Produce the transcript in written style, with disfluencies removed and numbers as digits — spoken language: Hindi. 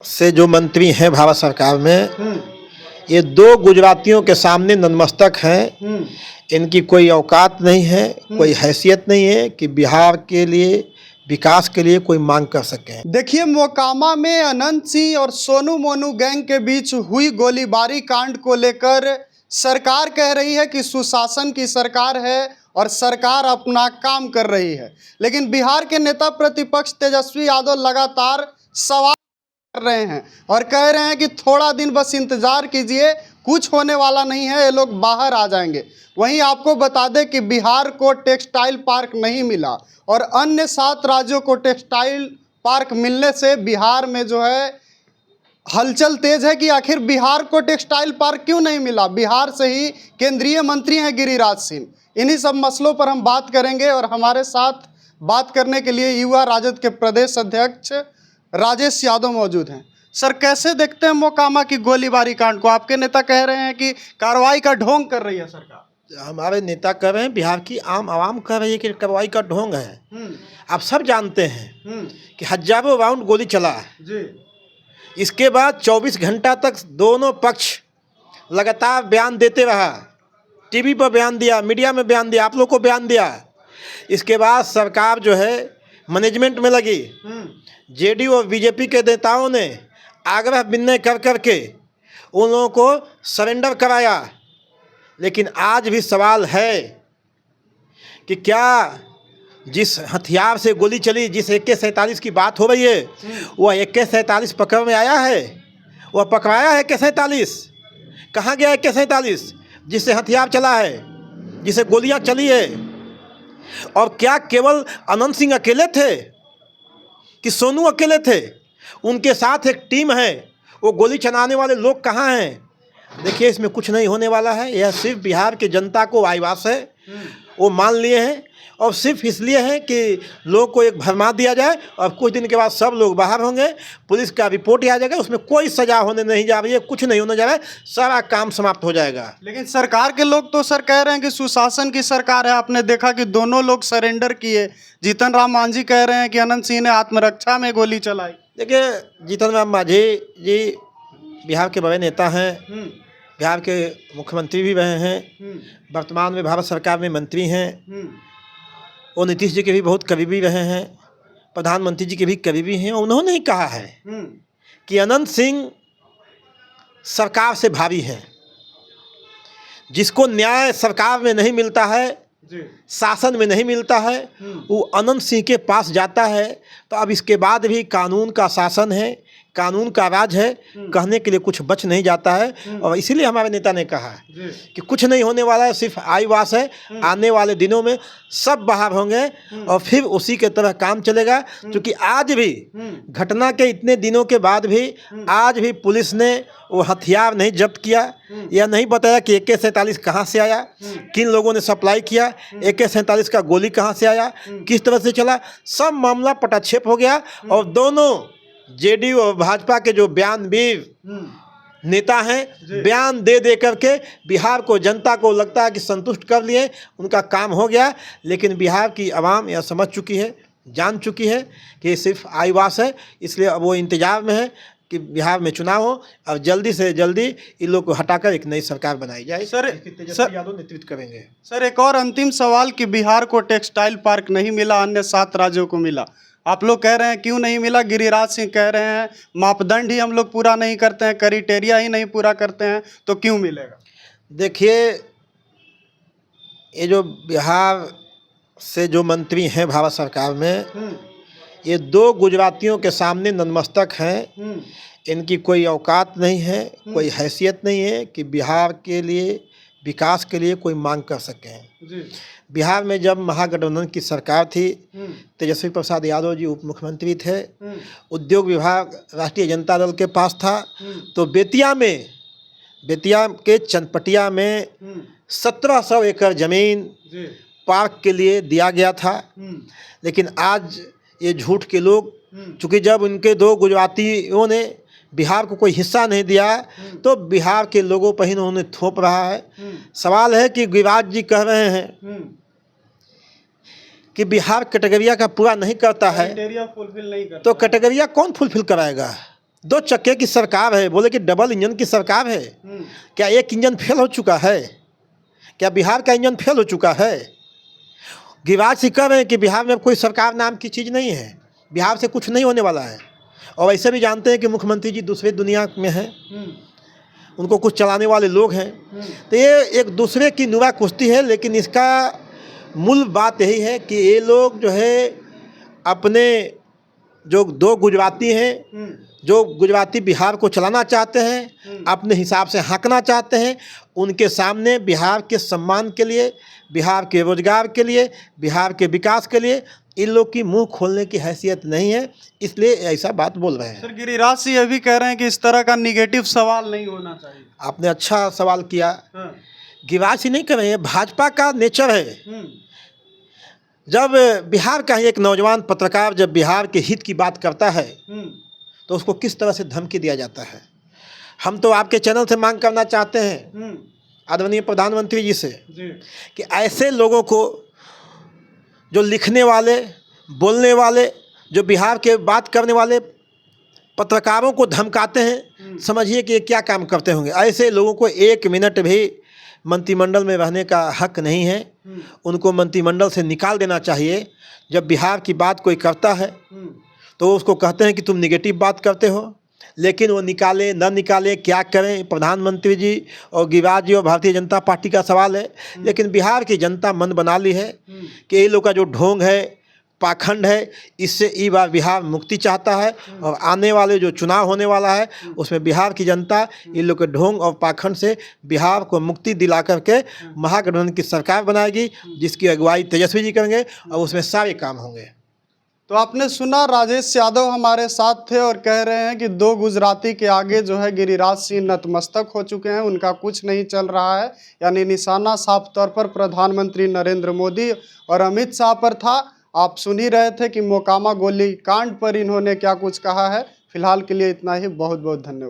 से जो मंत्री हैं भारत सरकार में, ये दो गुजरातियों के सामने नतमस्तक हैं। इनकी कोई औकात नहीं है, कोई हैसियत नहीं है कि बिहार के लिए विकास के लिए कोई मांग कर सकें। देखिए, मोकामा में अनंत सिंह और सोनू मोनू गैंग के बीच हुई गोलीबारी कांड को लेकर सरकार कह रही है कि सुशासन की सरकार है और सरकार अपना काम कर रही है, लेकिन बिहार के नेता प्रतिपक्ष तेजस्वी यादव लगातार सवाल कर रहे हैं और कह रहे हैं कि थोड़ा दिन बस इंतजार कीजिए, कुछ होने वाला नहीं है, ये लोग बाहर आ जाएंगे। वहीं आपको बता दें कि बिहार को टेक्सटाइल पार्क नहीं मिला और अन्य 7 राज्यों को टेक्सटाइल पार्क मिलने से बिहार में जो है हलचल तेज है कि आखिर बिहार को टेक्सटाइल पार्क क्यों नहीं मिला। बिहार से ही केंद्रीय मंत्री हैं गिरिराज सिंह। इन्हीं सब मसलों पर हम बात करेंगे और हमारे साथ बात करने के लिए युवा राजद के प्रदेश अध्यक्ष राजेश यादव मौजूद हैं। सर, कैसे देखते हैं मोकामा की गोलीबारी कांड को? आपके नेता कह रहे हैं कि कार्रवाई का ढोंग कर रही है सरकार। हमारे नेता कह रहे हैं, बिहार की आम आवाम कह रही है कि कार्रवाई का ढोंग है। आप सब जानते हैं कि हजारों राउंड गोली चला है जी। इसके बाद 24 घंटा तक दोनों पक्ष लगातार बयान देते रहा। टीवी पर बयान दिया, मीडिया में बयान दिया, आप लोग को बयान दिया। इसके बाद सरकार जो है मैनेजमेंट में लगी। जेडीयू और बीजेपी के नेताओं ने आग्रह विनय कर करके उन लोगों को सरेंडर कराया। लेकिन आज भी सवाल है कि क्या जिस हथियार से गोली चली, जिस AK-47 की बात हो रही है, वह AK-47 पकड़ में आया है? वह पकड़ाया है AK-47? कहाँ गया AK-47 जिससे हथियार चला है, जिसे गोलियां चली है? और क्या केवल अनंत सिंह अकेले थे कि सोनू अकेले थे? उनके साथ एक टीम है। वो गोली चलाने वाले लोग कहाँ हैं? देखिए, इसमें कुछ नहीं होने वाला है। यह सिर्फ बिहार की जनता को आईवास है, वो मान लिए हैं और सिर्फ इसलिए है कि लोग को एक भरमा दिया जाए और कुछ दिन के बाद सब लोग बाहर होंगे, पुलिस का रिपोर्ट आ जाएगा, उसमें कोई सजा होने नहीं जा रही है, कुछ नहीं होने जा रहा है, सारा काम समाप्त हो जाएगा। लेकिन सरकार के लोग तो सर कह रहे हैं कि सुशासन की सरकार है। आपने देखा कि दोनों लोग सरेंडर किए। जीतन राम मांझी कह रहे हैं कि अनंत सिंह ने आत्मरक्षा में गोली चलाई। देखिए, जीतन राम मांझी जी बिहार के बड़े नेता हैं, बिहार के मुख्यमंत्री भी रहे हैं, वर्तमान में भारत सरकार में मंत्री हैं। वो नीतीश जी के भी बहुत करीबी रहे हैं, प्रधानमंत्री जी के भी करीबी हैं। उन्होंने ही कहा है कि अनंत सिंह सरकार से भारी हैं। जिसको न्याय सरकार में नहीं मिलता है, शासन में नहीं मिलता है, वो अनंत सिंह के पास जाता है। तो अब इसके बाद भी कानून का शासन है, कानून का राज है, कहने के लिए कुछ बच नहीं जाता है। और इसीलिए हमारे नेता ने कहा कि कुछ नहीं होने वाला है, सिर्फ आईवास है। आने वाले दिनों में सब बाहर होंगे और फिर उसी के तरह काम चलेगा। क्योंकि आज भी घटना के इतने दिनों के बाद भी आज भी पुलिस ने वो हथियार नहीं जब्त किया, या नहीं बताया कि AK-47 कहाँ से आया, किन लोगों ने सप्लाई किया, AK-47 का गोली कहाँ से आया, किस तरह से चला। सब मामला पटाक्षेप हो गया और दोनों जेडीयू और भाजपा के जो बयानवीर नेता हैं, बयान दे दे करके बिहार को, जनता को लगता है कि संतुष्ट कर लिए, उनका काम हो गया। लेकिन बिहार की आवाम यह समझ चुकी है, जान चुकी है कि सिर्फ आईवास है। इसलिए अब वो इंतजार में है कि बिहार में चुनाव हो और जल्दी से जल्दी इन लोग को हटाकर एक नई सरकार बनाई जाए। सर यादव नेतृत्व करेंगे। सर, एक और अंतिम सवाल कि बिहार को टेक्सटाइल पार्क नहीं मिला, अन्य 7 राज्यों को मिला। आप लोग कह रहे हैं क्यों नहीं मिला? गिरिराज सिंह कह रहे हैं मापदंड ही हम लोग पूरा नहीं करते हैं, क्राइटेरिया ही नहीं पूरा करते हैं, तो क्यों मिलेगा? देखिए, ये जो बिहार से जो मंत्री हैं भारत सरकार में, ये दो गुजरातियों के सामने नतमस्तक हैं। इनकी कोई औकात नहीं है, कोई हैसियत नहीं है कि बिहार के लिए विकास के लिए कोई मांग कर सकें। बिहार में जब महागठबंधन की सरकार थी, तेजस्वी प्रसाद यादव जी उप मुख्यमंत्री थे, उद्योग विभाग राष्ट्रीय जनता दल के पास था। तो बेतिया के चनपटिया में 1700 एकड़ जमीन पार्क के लिए दिया गया था। लेकिन आज ये झूठ के लोग, चूँकि जब उनके दो गुजरातियों ने बिहार को कोई हिस्सा नहीं दिया, तो बिहार के लोगों पर ही उन्होंने थोप रहा है। सवाल है कि गिरिराज जी कह रहे हैं कि बिहार कैटेगरिया का पूरा नहीं करता है, फुलफिल नहीं करता, तो कैटेगरिया कौन फुलफिल कराएगा? 2 चक्के की सरकार है, बोले कि डबल इंजन की सरकार है। क्या एक इंजन फेल हो चुका है? क्या बिहार का इंजन फेल हो चुका है? गिरिराज सिंह कह रहे हैं कि बिहार में कोई सरकार नाम की चीज़ नहीं है, बिहार से कुछ नहीं होने वाला है। और वैसे भी जानते हैं कि मुख्यमंत्री जी दूसरी दुनिया में हैं, उनको कुछ चलाने वाले लोग हैं। तो ये एक दूसरे की नुरा कुश्ती है, लेकिन इसका मूल बात यही है कि ये लोग जो है अपने जो 2 गुजराती हैं, जो गुजराती बिहार को चलाना चाहते हैं, अपने हिसाब से हाँकना चाहते हैं, उनके सामने बिहार के सम्मान के लिए, बिहार के रोजगार के लिए, बिहार के विकास के लिए इन लोग की मुंह खोलने की हैसियत नहीं है, इसलिए ऐसा बात बोल रहे हैं। सर, गिरिराज सिंह ये भी कह रहे हैं कि इस तरह का निगेटिव सवाल नहीं होना चाहिए। आपने अच्छा सवाल किया। गिरिराज सिंह नहीं कर रहे हैं, भाजपा का नेचर है। जब बिहार का ही एक नौजवान पत्रकार जब बिहार के हित की बात करता है तो उसको किस तरह से धमकी दिया जाता है। हम तो आपके चैनल से मांग करना चाहते हैं आदरणीय प्रधानमंत्री जी से कि ऐसे लोगों को, जो लिखने वाले, बोलने वाले, जो बिहार के बात करने वाले पत्रकारों को धमकाते हैं, समझिए कि ये क्या काम करते होंगे। ऐसे लोगों को 1 मिनट भी मंत्रिमंडल में रहने का हक नहीं है, उनको मंत्रिमंडल से निकाल देना चाहिए। जब बिहार की बात कोई करता है तो उसको कहते हैं कि तुम निगेटिव बात करते हो, लेकिन वो निकाले न निकाले क्या करें, प्रधानमंत्री जी और गिरिराज जी और भारतीय जनता पार्टी का सवाल है। लेकिन बिहार की जनता मन बना ली है कि ये लोग का जो ढोंग है, पाखंड है, इससे इस बार बिहार मुक्ति चाहता है। और आने वाले जो चुनाव होने वाला है उसमें बिहार की जनता इन लोग के ढोंग और पाखंड से बिहार को मुक्ति दिला करके महागठबंधन की सरकार बनाएगी, जिसकी अगुवाई तेजस्वी जी करेंगे और उसमें सारे काम होंगे। तो आपने सुना, राजेश यादव हमारे साथ थे और कह रहे हैं कि 2 गुजराती के आगे जो है गिरिराज सिंह नतमस्तक हो चुके हैं, उनका कुछ नहीं चल रहा है। यानी निशाना साफ तौर पर प्रधानमंत्री नरेंद्र मोदी और अमित शाह पर था। आप सुन ही रहे थे कि मोकामा गोली कांड पर इन्होंने क्या कुछ कहा है। फिलहाल के लिए इतना ही, बहुत बहुत धन्यवाद।